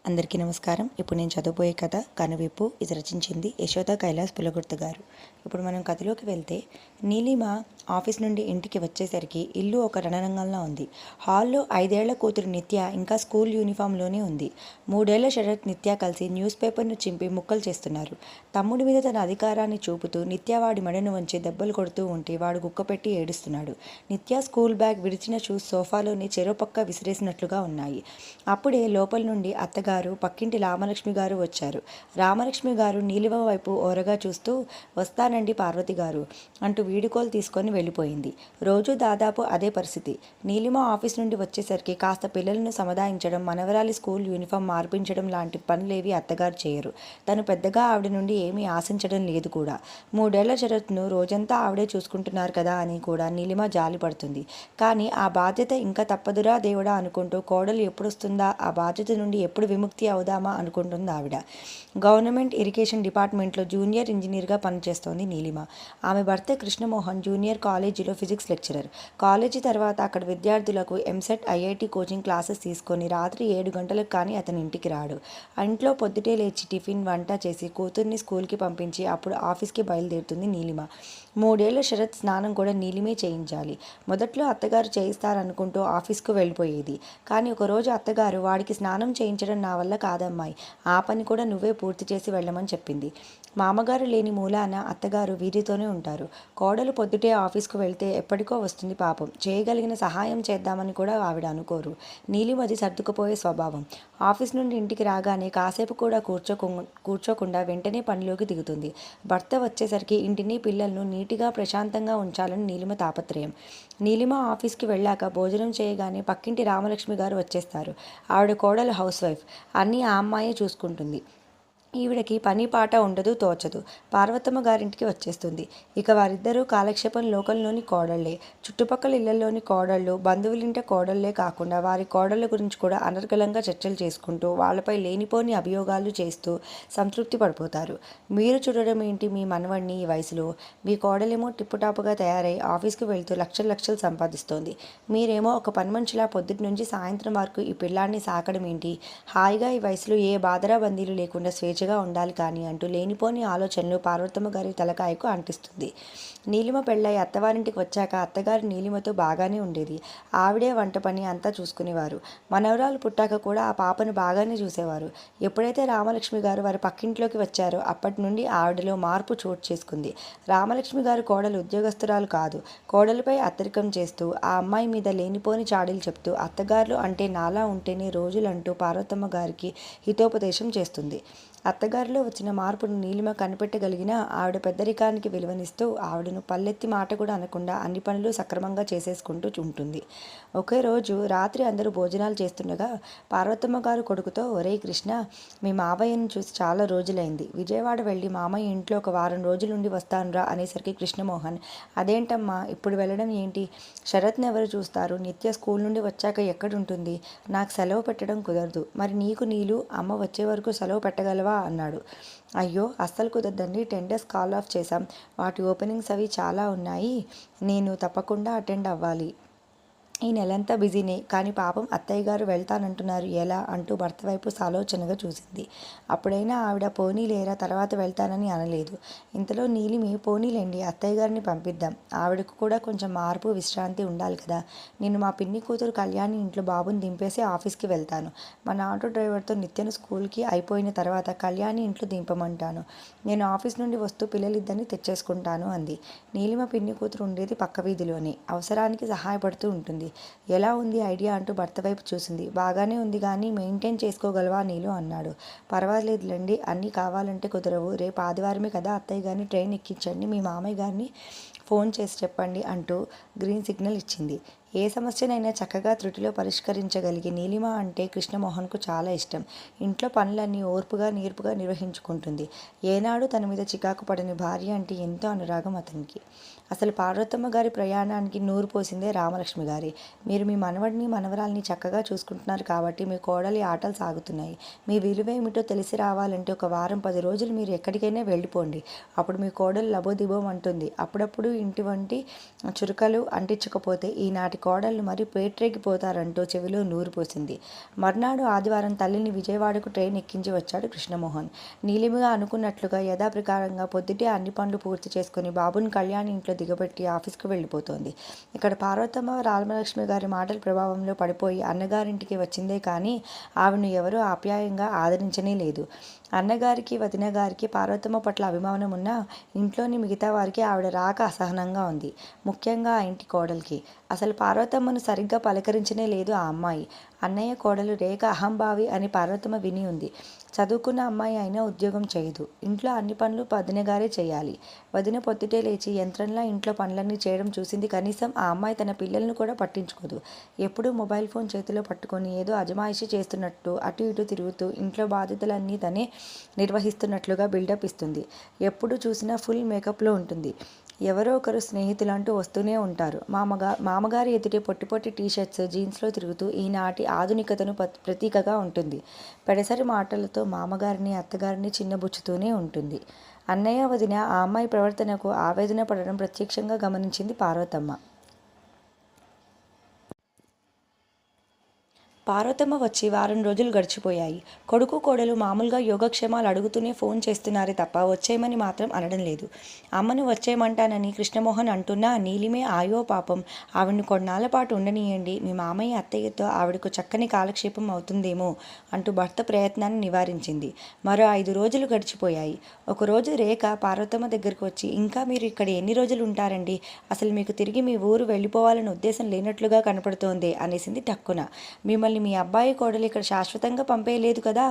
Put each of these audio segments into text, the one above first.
అందరికీ నమస్కారం. ఇప్పుడు నేను చదవబోయే కథ కనువిప్పు. ఇది రచించింది యశోద కైలాస్ పులగుర్తి గారు. ఇప్పుడు మనం కథలోకి వెళ్తే, నీలిమ ఆఫీస్ నుండి ఇంటికి వచ్చేసరికి ఇల్లు ఒక రణరంగంలా ఉంది. హాల్లో 5 ఏళ్ల కూతురు నిత్య ఇంకా స్కూల్ యూనిఫామ్లోనే ఉంది. 3 ఏళ్ల శరత్ నిత్య కలిసి న్యూస్ పేపర్ను చింపి ముక్కలు చేస్తున్నారు. తమ్ముడి మీద తన అధికారాన్ని చూపుతూ నిత్య వాడి మెడను వంచి దెబ్బలు కొడుతూ ఉంటే వాడు గుక్కపెట్టి ఏడుస్తున్నాడు. నిత్య స్కూల్ బ్యాగ్, విడిచిన షూస్ సోఫాలోని చెరోపక్క విసిరేసినట్లుగా ఉన్నాయి. అప్పుడే లోపల నుండి అత్తగారు, పక్కింటి రామలక్ష్మి గారు వచ్చారు. రామలక్ష్మి గారు నీలిమ వైపు ఓరగా చూస్తూ, "వస్తానండి పార్వతి గారు" అంటూ వీడుకోలు తీసుకొని వెళ్ళిపోయింది. రోజు దాదాపు అదే పరిస్థితి. నీలిమ ఆఫీస్ నుండి వచ్చేసరికి కాస్త పిల్లలను సముదాయించడం, మనవరాలి స్కూల్ యూనిఫామ్ మార్పించడం లాంటి పనులేవి అత్తగారు చేయరు. తను పెద్దగా ఆవిడ నుండి ఏమీ ఆశించడం లేదు కూడా. 3 ఏళ్ల శరత్ను రోజంతా ఆవిడే చూసుకుంటున్నారు కదా అని కూడా నీలిమ జాలి పడుతుంది. కానీ ఆ బాధ్యత ఇంకా తప్పదురా దేవుడా అనుకుంటూ, కోడలు ఎప్పుడొస్తుందా, ఆ బాధ్యత నుండి ఎప్పుడు విముక్తి అవుదామా అనుకుంటుంది ఆవిడ. గవర్నమెంట్ ఇరిగేషన్ డిపార్ట్మెంట్లో జూనియర్ ఇంజనీర్గా పనిచేస్తోంది నీలిమ. ఆమె భర్త కృష్ణమోహన్ జూనియర్ కాలేజీలో ఫిజిక్స్ లెక్చరర్. కాలేజీ తర్వాత అక్కడ విద్యార్థులకు ఎంసెట్, ఐఐటి కోచింగ్ క్లాసెస్ తీసుకొని రాత్రి 7 గంటలకు కానీ అతను ఇంటికి రాడు. ఇంట్లో పొద్దుటే లేచి టిఫిన్, వంట చేసి కూతుర్ని స్కూల్కి పంపించి అప్పుడు ఆఫీస్కి బయలుదేరుతుంది నీలిమ. 3 ఏళ్ల శరత్ స్నానం కూడా నీలిమే చేయించాలి. మొదట్లో అత్తగారు చేయిస్తారనుకుంటూ ఆఫీస్కు వెళ్ళిపోయేది. కానీ ఒకరోజు అత్తగారు, "వాడికి స్నానం చేయించడం నా వల్ల కాదమ్మాయి, ఆ పని కూడా నువ్వే పూర్తి చేసి వెళ్ళమని చెప్పింది." మామగారు లేని మూలాన అత్తగారు వీరితోనే ఉంటారు. కోడలు పొద్దుటే ఆఫీస్కు వెళ్తే ఎప్పటికో వస్తుంది పాపం. చేయగలిగిన సహాయం చేద్దామని కూడా ఆవిడ అనుకోరు. నీలిమది సర్దుకుపోయే స్వభావం. ఆఫీస్ నుండి ఇంటికి రాగానే కాసేపు కూడా కూర్చోకుండా వెంటనే పనిలోకి దిగుతుంది. భర్త వచ్చేసరికి ఇంటిని, పిల్లలను నీటిగా, ప్రశాంతంగా ఉంచాలని నీలిమ తాపత్రయం. నీలిమ ఆఫీస్కి వెళ్ళాక భోజనం చేయగానే పక్కింటి రామలక్ష్మి గారు వచ్చేస్తారు. ఆవిడ కోడలు హౌస్ వైఫ్. అన్నీ ఆ అమ్మాయే చూసుకుంటుంది. ఈవిడకి పని పాట ఉండదు, తోచదు. పార్వతమ్మ గారింటికి వచ్చేస్తుంది. ఇక వారిద్దరూ కాలక్షేపం లోకంలోని కోడళ్లే. చుట్టుపక్కల ఇళ్లలోని కోడళ్ళు, బంధువులింట కోడళ్లే కాకుండా వారి కోడళ్ళ గురించి కూడా అనర్గళంగా చర్చలు చేసుకుంటూ, వాళ్లపై లేనిపోని అభియోగాలు చేస్తూ సంతృప్తి పడిపోతారు. "మీరు చూడడం ఏంటి మీ మనవణ్ణి ఈ వయసులో? మీ కోడలేమో టిప్పుటాపుగా తయారై ఆఫీస్కి వెళ్తూ లక్షలు లక్షలు సంపాదిస్తోంది. మీరేమో ఒక పనిమనిషిలా పొద్దుటి నుంచి సాయంత్రం వరకు ఈ పిల్లాన్ని సాకడం ఏంటి? హాయిగా ఈ వయసులో ఏ బాధరా బందీలు లేకుండా స్వేచ్ఛగా ఉండాలి కానీ" అంటూ లేనిపోని ఆలోచనలు పార్వతమ్మ గారి తలకాయకు అంటిస్తుంది. నీలిమ పెళ్ళై అత్తవారింటికి వచ్చాక అత్తగారు నీలిమతో బాగానే ఉండేది. ఆవిడే వంట పని అంతా చూసుకునేవారు. మనవరాలు పుట్టాక కూడా ఆ పాపను బాగానే చూసేవారు. ఎప్పుడైతే రామలక్ష్మి గారు వారి పక్కింట్లోకి వచ్చారో అప్పటి నుండి ఆవిడలో మార్పు చోటు చేసుకుంది. రామలక్ష్మి గారు కోడలు ఉద్యోగస్తురాలు కాదు. కోడలిపై అత్తరికం చేస్తూ, ఆ అమ్మాయి మీద లేనిపోని చాడీలు చెప్తూ, అత్తగారులు అంటే నాలా ఉంటేనే రోజులంటూ పార్వతమ్మ గారికి హితోపదేశం చేస్తుంది. అత్తగారిలో వచ్చిన మార్పును నీలిమ కనిపెట్టగలిగినా ఆవిడ పెద్దరికానికి విలువనిస్తూ ఆవిడను పల్లెత్తి మాట కూడా అనకుండా అన్ని పనులు సక్రమంగా చేసేసుకుంటూ ఉంటుంది. ఒకే రోజు రాత్రి అందరూ భోజనాలు చేస్తుండగా పార్వతమ్మ గారు కొడుకుతో, "ఒరేయ్ కృష్ణ, మీ మావయ్యను చూసి చాలా రోజులైంది. విజయవాడ వెళ్ళి మామయ్య ఇంట్లో ఒక వారం రోజులుండి వస్తానురా" అనేసరికి కృష్ణమోహన్, "అదేంటమ్మా ఇప్పుడు వెళ్ళడం ఏంటి? శరత్ని ఎవరు చూస్తారు? నిత్య స్కూల్ నుండి వచ్చాక ఎక్కడుంటుంది? నాకు సెలవు పెట్టడం కుదరదు. మరి నీకు, నీలు, అమ్మ వచ్చే వరకు సెలవు పెట్టగలవా?" అన్నాడు. "అయ్యో అస్సలు కుదరదండి. టెండర్స్ కాల్ ఆఫ్ చేశాం. వాటి ఓపెనింగ్స్ అవి చాలా ఉన్నాయి. నేను తప్పకుండా అటెండ్ అవ్వాలి. ఈ నెలంతా బిజీనే. కానీ పాపం అత్తయ్య గారు వెళ్తానంటున్నారు, ఎలా?" అంటూ భర్త వైపు సాలోచనగా చూసింది. అప్పుడైనా ఆవిడ పోనీలేరా, తర్వాత వెళ్తానని అనలేదు. ఇంతలో నీలిమి, "పోనీలేండి, అత్తయ్య గారిని పంపిద్దాం. ఆవిడకు కూడా కొంచెం మార్పు, విశ్రాంతి ఉండాలి కదా. నేను మా పిన్ని కూతురు కళ్యాణి ఇంట్లో బాబుని దింపేసి ఆఫీస్కి వెళ్తాను. మన ఆటో డ్రైవర్తో నిత్యను స్కూల్కి అయిపోయిన తర్వాత కళ్యాణి ఇంట్లో దింపమంటాను. నేను ఆఫీస్ నుండి వస్తూ పిల్లలిద్దరిని తెచ్చేసుకుంటాను" అంది. నీలిమ పిన్ని కూతురు ఉండేది పక్క వీధిలోనే. అవసరానికి సహాయపడుతూ ఉంటుంది. "ఎలా ఉంది ఐడియా?" అంటూ భర్త వైపు చూసింది. "బాగానే ఉంది కానీ మెయింటైన్ చేసుకోగలవా నీలు?" అన్నాడు. "పర్వాలేదులేండి, అన్నీ కావాలంటే కుదరవు. రేపు ఆదివారమే కదా, అత్తయ్య గారిని ట్రైన్ ఎక్కించండి, మీ మామయ్య గారిని ఫోన్ చేసి చెప్పండి" అంటూ గ్రీన్ సిగ్నల్ ఇచ్చింది. ఏ సమస్యనైనా చక్కగా త్రుటిలో పరిష్కరించగలిగే నీలిమ అంటే కృష్ణమోహన్కు చాలా ఇష్టం. ఇంట్లో పనులన్నీ ఓర్పుగా, నేర్పుగా నిర్వహించుకుంటుంది. ఏనాడు తన మీద చికాకు పడని భార్య అంటే ఎంతో అనురాగం అతనికి. అసలు పార్వతమ్మ గారి ప్రయాణానికి నూరు పోసిందే రామలక్ష్మి గారి. "మీరు మీ మనవడిని, మనవరాల్ని చక్కగా చూసుకుంటున్నారు కాబట్టి మీ కోడలి ఆటలు సాగుతున్నాయి. మీ విలువేమిటో తెలిసి రావాలంటే ఒక వారం 10 రోజులు మీరు ఎక్కడికైనా వెళ్ళిపోండి. అప్పుడు మీ కోడలు లబోదిబోం అంటుంది. అప్పుడప్పుడు ఇంటి వంటి చురకలు అంటించకపోతే ఈనాటి కోడళ్ళు మరి పేట్రేగిపోతారంటూ చెవిలో నూరు పోసింది. మర్నాడు ఆదివారం తల్లిని విజయవాడకు ట్రైన్ ఎక్కించి వచ్చాడు కృష్ణమోహన్. నీలిమగా అనుకున్నట్లుగా యథాప్రకారంగా పొద్దుటే అన్ని పనులు పూర్తి చేసుకుని బాబుని కళ్యాణి ఇంట్లో దిగబెట్టి ఆఫీస్కు వెళ్ళిపోతోంది. ఇక్కడ పార్వతమ్మ రామలక్ష్మి గారి మాటల ప్రభావంలో పడిపోయి అన్నగారింటికి వచ్చిందే కానీ ఆవిడను ఎవరూ ఆప్యాయంగా ఆదరించనే లేదు. అన్నగారికి వదిన గారికి పార్వతమ్మ పట్ల అభిమానం ఉన్నా ఇంట్లోని మిగతా వారికి ఆవిడ రాక అసహనంగా ఉంది. ముఖ్యంగా ఆ ఇంటి కోడలికి. అసలు పార్వతమ్మను సరిగ్గా పలకరించనే లేదు ఆ అమ్మాయి. అన్నయ్య కోడలు రేఖ అహంభావి అని పార్వతమ్మ విని ఉంది. చదువుకున్న అమ్మాయి అయినా ఉద్యోగం చేయదు. ఇంట్లో అన్ని పనులు వదినగారే చేయాలి. వదిన పొద్దుటే లేచి యంత్రంలా ఇంట్లో పనులన్నీ చేయడం చూసింది. కనీసం ఆ అమ్మాయి తన పిల్లలను కూడా పట్టించుకోదు. ఎప్పుడూ మొబైల్ ఫోన్ చేతిలో పట్టుకొని ఏదో అజమాయిషీ చేస్తున్నట్టు అటు ఇటు తిరుగుతూ ఇంట్లో బాధ్యతలన్నీ తనే నిర్వహిస్తున్నట్లుగా బిల్డప్ ఇస్తుంది. ఎప్పుడు చూసినా ఫుల్ మేకప్లో ఉంటుంది. ఎవరో ఒకరు స్నేహితులంటూ వస్తూనే ఉంటారు. మామగారి ఎదుటే పొట్టి పొట్టి టీషర్ట్స్ జీన్స్లో తిరుగుతూ ఈనాటి ఆధునికతను ప్రతీకగా ఉంటుంది. పెడసరి మాటలతో మామగారిని అత్తగారిని చిన్నబుచ్చుతూనే ఉంటుంది. అన్నయ్య వదిన ఆ అమ్మాయి ప్రవర్తనకు ఆవేదన పడడం ప్రత్యక్షంగా గమనించింది పార్వతమ్మ. పార్వతమ్మ వచ్చి వారం రోజులు గడిచిపోయాయి. కొడుకు కోడలు మామూలుగా యోగక్షేమాలు అడుగుతూనే ఫోన్ చేస్తున్నారే తప్ప వచ్చేయమని మాత్రం అనడం లేదు. అమ్మను వచ్చేయమంటానని కృష్ణమోహన్ అంటున్నా నీలిమే ఆయో పాపం ఆవిడని కొన్నాళ్ల పాటు ఉండనీయండి, మీ మామయ్య అత్తయ్యతో ఆవిడకు చక్కని కాలక్షేపం అవుతుందేమో అంటూ భర్త ప్రయత్నాన్ని నివారించింది. మరో 5 రోజులు గడిచిపోయాయి. ఒకరోజు రేఖ పార్వతమ్మ దగ్గరకు వచ్చి, ఇంకా మీరు ఇక్కడ ఎన్ని రోజులు ఉంటారండి? అసలు మీకు తిరిగి మీ ఊరు వెళ్ళిపోవాలన్న ఉద్దేశం లేనట్లుగా కనపడుతోందే అనేసింది టక్కున. మిమ్మల్ని మీ అబ్బాయి కోడలు ఇక్కడ శాశ్వతంగా పంపేయలేదు కదా?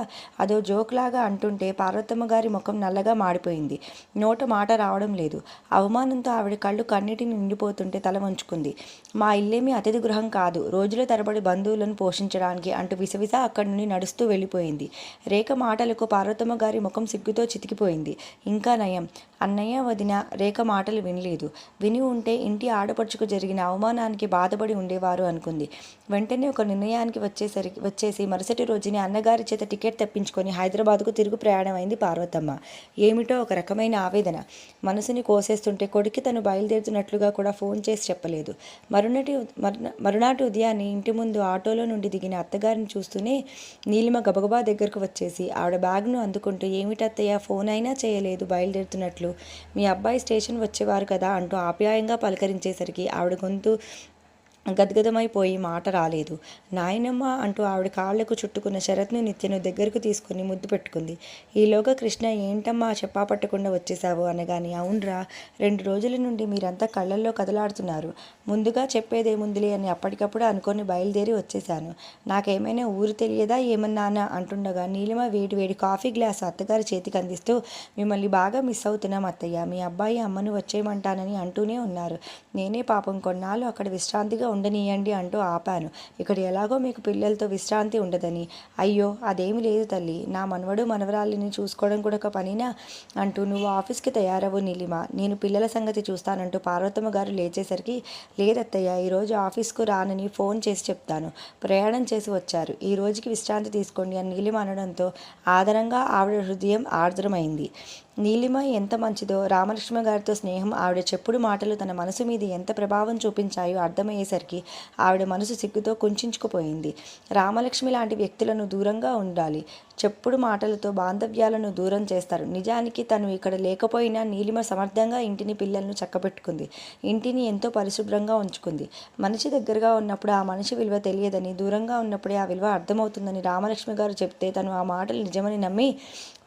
అదో జోక్లాగా అంటుంటే పార్వతమ్మ గారి ముఖం నల్లగా మాడిపోయింది. నోట మాట రావడం లేదు. అవమానంతో ఆవిడ కళ్ళు కన్నీటిని నిండిపోతుంటే తల వంచుకుంది. మా ఇల్లేమీ అతిథి గృహం కాదు, రోజుల తరబడి బంధువులను పోషించడానికి అంటూ విసవిస అక్కడి నుండి నడుస్తూ వెళ్ళిపోయింది. రేఖ మాటలకు పార్వతమ్మ గారి ముఖం సిగ్గుతో చితికిపోయింది. ఇంకా నయం, అన్నయ్య వదిన రేఖ మాటలు వినలేదు. విని ఉంటే ఇంటి ఆడపడుచుకు జరిగిన అవమానానికి బాధపడి ఉండేవారు అనుకుంది. వెంటనే ఒక నిర్ణయానికి వచ్చేసి మరుసటి రోజునే అన్నగారి చేత టికెట్ తెప్పించుకొని హైదరాబాద్కు తిరుగు ప్రయాణమైంది పార్వతమ్మ. ఏమిటో ఒక రకమైన ఆవేదన మనసుని కోసేస్తుంటే కొడుక్కి తను బయలుదేరుతున్నట్లుగా కూడా ఫోన్ చేసి చెప్పలేదు. మరునాటి ఉదయాన్నే ఇంటి ముందు ఆటోలో నుండి దిగిన అత్తగారిని చూస్తూనే నీలిమ గబగబా దగ్గరకు వచ్చేసి ఆవిడ బ్యాగ్ను అందుకుంటూ, ఏమిటత్తయ్య ఫోన్ అయినా చేయలేదు బయలుదేరుతున్నట్లు? మీ అబ్బాయి స్టేషన్ వచ్చేవారు కదా అంటూ ఆప్యాయంగా పలకరించేసరికి ఆవిడ గొంతు గద్గదమైపోయి మాట రాలేదు. నాయనమ్మ అంటూ ఆవిడ కాళ్లకు చుట్టుకున్న శరత్ను నిత్యను దగ్గరకు తీసుకుని ముద్దు పెట్టుకుంది. ఈలోగా కృష్ణ, ఏంటమ్మా చెప్పా పట్టకుండా వచ్చేసావు అనగానే, అవునరా, 2 రోజుల నుండి మీరంతా కళ్ళల్లో కదలాడుతున్నారు. ముందుగా చెప్పేదేముందిలే అని అప్పటికప్పుడు అనుకొని బయలుదేరి వచ్చేశాను. నాకేమైనా ఊరు తెలియదా ఏమన్నానా అంటుండగా నీలిమ వేడి వేడి కాఫీ గ్లాసు అత్తగారి చేతికి అందిస్తూ, మిమ్మల్ని బాగా మిస్ అవుతున్నాం అత్తయ్య. మీ అబ్బాయి అమ్మను వచ్చేయమంటానని అంటూనే ఉన్నారు. నేనే పాపం కొన్నాళ్ళు అక్కడ విశ్రాంతిగా ఉండనీయండి అంటూ ఆపాను. ఇక్కడ ఎలాగో మీకు పిల్లలతో విశ్రాంతి ఉండదని. అయ్యో అదేమి లేదు తల్లి, నా మనవడు మనవరాలిని చూసుకోవడం కూడా ఒక పనినా అంటూ, నువ్వు ఆఫీస్కి తయారవు నీలిమ, నేను పిల్లల సంగతి చూస్తానంటూ పార్వతమ్మ గారు లేచేసరికి, లేదత్తయ్య ఈరోజు ఆఫీస్కు రానని ఫోన్ చేసి చెప్తాను. ప్రయాణం చేసి వచ్చారు, ఈ రోజుకి విశ్రాంతి తీసుకోండి అని నీలిమ అనడంతో ఆదరంగా ఆవిడ హృదయం ఆర్ద్రమైంది. నీలిమ ఎంత మంచిదో, రామలక్ష్మి గారితో స్నేహం, ఆవిడ చెప్పుడు మాటలు తన మనసు మీద ఎంత ప్రభావం చూపించాయో అర్థమయ్యేసరికి ఆవిడ మనసు సిగ్గుతో కుంచుకుపోయింది. రామలక్ష్మి లాంటి వ్యక్తులను దూరంగా ఉండాలి. చెప్పుడు మాటలతో బాంధవ్యాలను దూరం చేస్తారు. నిజానికి తను ఇక్కడ లేకపోయినా నీలిమ సమర్థంగా ఇంటిని పిల్లలను చక్కబెట్టుకుంది. ఇంటిని ఎంతో పరిశుభ్రంగా ఉంచుకుంది. మనిషి దగ్గరగా ఉన్నప్పుడు ఆ మనిషి విలువ తెలియదని, దూరంగా ఉన్నప్పుడే ఆ విలువ అర్థమవుతుందని రామలక్ష్మి గారు చెప్తే తను ఆ మాటలు నిజమని నమ్మి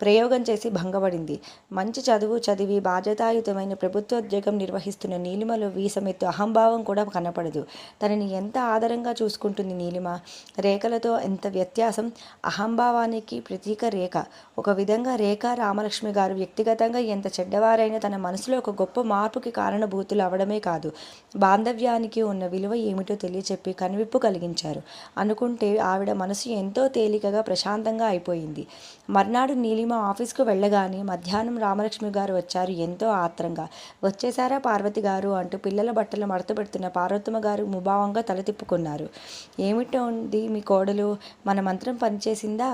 ప్రయోగం చేసి భంగపడింది. మంచి చదువు చదివి బాధ్యతాయుతమైన ప్రభుత్వోద్యోగం నిర్వహిస్తున్న నీలిమలో వీసమెత్తు అహంభావం కూడా కనపడదు. తనని ఎంత ఆదరంగా చూసుకుంటుంది నీలిమ. రేఖలతో ఎంత వ్యత్యాసం. అహంభావానికి ప్రతీక రేఖ. ఒక విధంగా రేఖ రామలక్ష్మి గారు వ్యక్తిగతంగా ఎంత చెడ్డవారైనా తన మనసులో ఒక గొప్ప మార్పుకి కారణభూతులు అవడమే కాదు, బాంధవ్యానికి ఉన్న విలువ ఏమిటో తెలియచెప్పి కనువిప్పు కలిగించారు. అనుకుంటే ఆవిడ మనసు ఎంతో తేలికగా ప్రశాంతంగా అయిపోయింది. మర్నాడు నీలిమ ఆఫీస్కు వెళ్ళగానే మధ్యాహ్నం మధ్యాహ్నం రామలక్ష్మి గారు వచ్చారు ఎంతో ఆత్రంగా. వచ్చేసారా పార్వతి గారు అంటూ పిల్లల బట్టలు మడత పెడుతున్న పార్వతమ్మ గారు ముభావంగా తల తిప్పుకున్నారు. ఏమిటో ఉంది మీ కోడలు, మన మంత్రం పనిచేసిందా?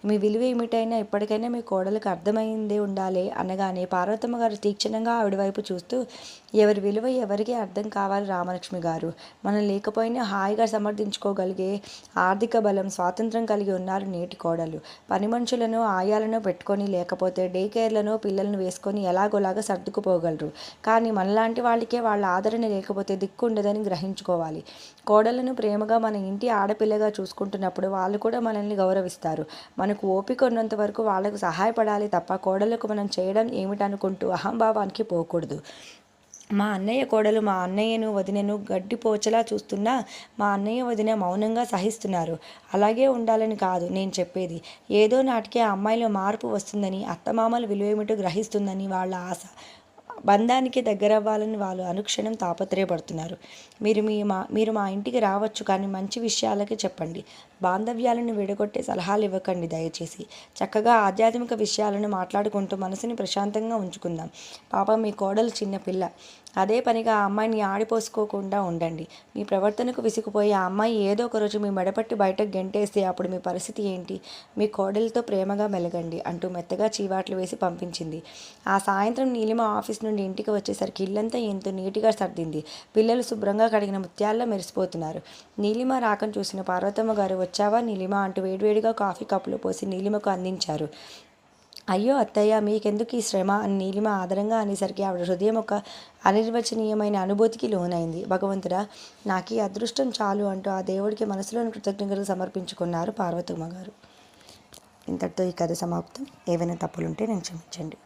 మీ విలువ ఏమిటైనా ఇప్పటికైనా మీ కోడలకు అర్థమైందే ఉండాలి అనగానే పార్వతమ్మ గారు తీక్షణంగా ఆవిడ వైపు చూస్తూ, ఎవరి విలువ ఎవరికి అర్థం కావాలి రామలక్ష్మి గారు. మనం లేకపోయినా హాయిగా సమర్థించుకోగలిగే ఆర్థిక బలం, స్వాతంత్రం కలిగి ఉన్నారు నేటి కోడలు. పని మనుషులను ఆయాలను పెట్టుకొని లేకపోతే డే కేర్లను పిల్లలను వేసుకొని ఎలాగోలాగా సర్దుకుపోగలరు. కానీ మనలాంటి వాళ్ళకే వాళ్ళ ఆదరణ లేకపోతే దిక్కు ఉండదని గ్రహించుకోవాలి. కోడలను ప్రేమగా మన ఇంటి ఆడపిల్లగా చూసుకుంటున్నప్పుడు వాళ్ళు కూడా మనల్ని గౌరవిస్తారు. మనకు ఓపిక ఉన్నంత వరకు వాళ్ళకు సహాయపడాలి తప్ప కోడలకు మనం చేయడం ఏమిటనుకుంటూ అహంభావానికి పోకూడదు. మా అన్నయ్య కోడలు మా అన్నయ్యను వదినను గడ్డిపోచలా చూస్తున్నా మా అన్నయ్య వదిన మౌనంగా సహిస్తున్నారు. అలాగే ఉండాలని కాదు నేను చెప్పేది. ఏదో నాటికి ఆ అమ్మాయిలో మార్పు వస్తుందని, అత్తమామల విలువేమిటో గ్రహిస్తుందని వాళ్ళ ఆశ. బంధానికి దగ్గరవ్వాలని వాళ్ళు అనుక్షణం తాపత్రయపడుతున్నారు. మీరు మా ఇంటికి రావచ్చు, కానీ మంచి విషయాలకే చెప్పండి. బాంధవ్యాలను విడగొట్టే సలహాలు ఇవ్వకండి దయచేసి. చక్కగా ఆధ్యాత్మిక విషయాలను మాట్లాడుకుంటూ మనసుని ప్రశాంతంగా ఉంచుకుందాం. పాపం మీ కోడలు చిన్నపిల్ల. అదే పనిగా ఆ అమ్మాయిని ఆడిపోసుకోకుండా ఉండండి. మీ ప్రవర్తనకు విసిగిపోయి ఆ అమ్మాయి ఏదో ఒకరోజు మీ మెడపట్టి బయటకు గెంటేస్తే అప్పుడు మీ పరిస్థితి ఏంటి? మీ కోడలితో ప్రేమగా మెలగండి అంటూ మెత్తగా చీవాట్లు వేసి పంపించింది. ఆ సాయంత్రం నీలిమ ఆఫీస్ నుండి ఇంటికి వచ్చేసరికి ఇల్లంతా ఎంతో నీట్గా సర్దింది. పిల్లలు శుభ్రంగా కడిగిన ముత్యాల్లో మెరిసిపోతున్నారు. నీలిమ రాకను చూసిన పార్వతమ్మ గారు, వచ్చావా నీలిమ అంటూ వేడివేడిగా కాఫీ కప్పులో పోసి నీలిమకు అందించారు. అయ్యో అత్తయ్య, మీకెందుకు ఈ శ్రమ అని నీలిమ ఆదరంగా అనేసరికి ఆవిడ హృదయం ఒక అనిర్వచనీయమైన అనుభూతికి లోనైంది. భగవంతుడా, నాకు ఈ అదృష్టం చాలు అంటూ ఆ దేవుడికి మనసులోని కృతజ్ఞతలు సమర్పించుకున్నారు పార్వతమ్మ గారు. ఇంతటితో ఈ కథ సమాప్తం. ఏవైనా తప్పులుంటే నేను క్షమించండి.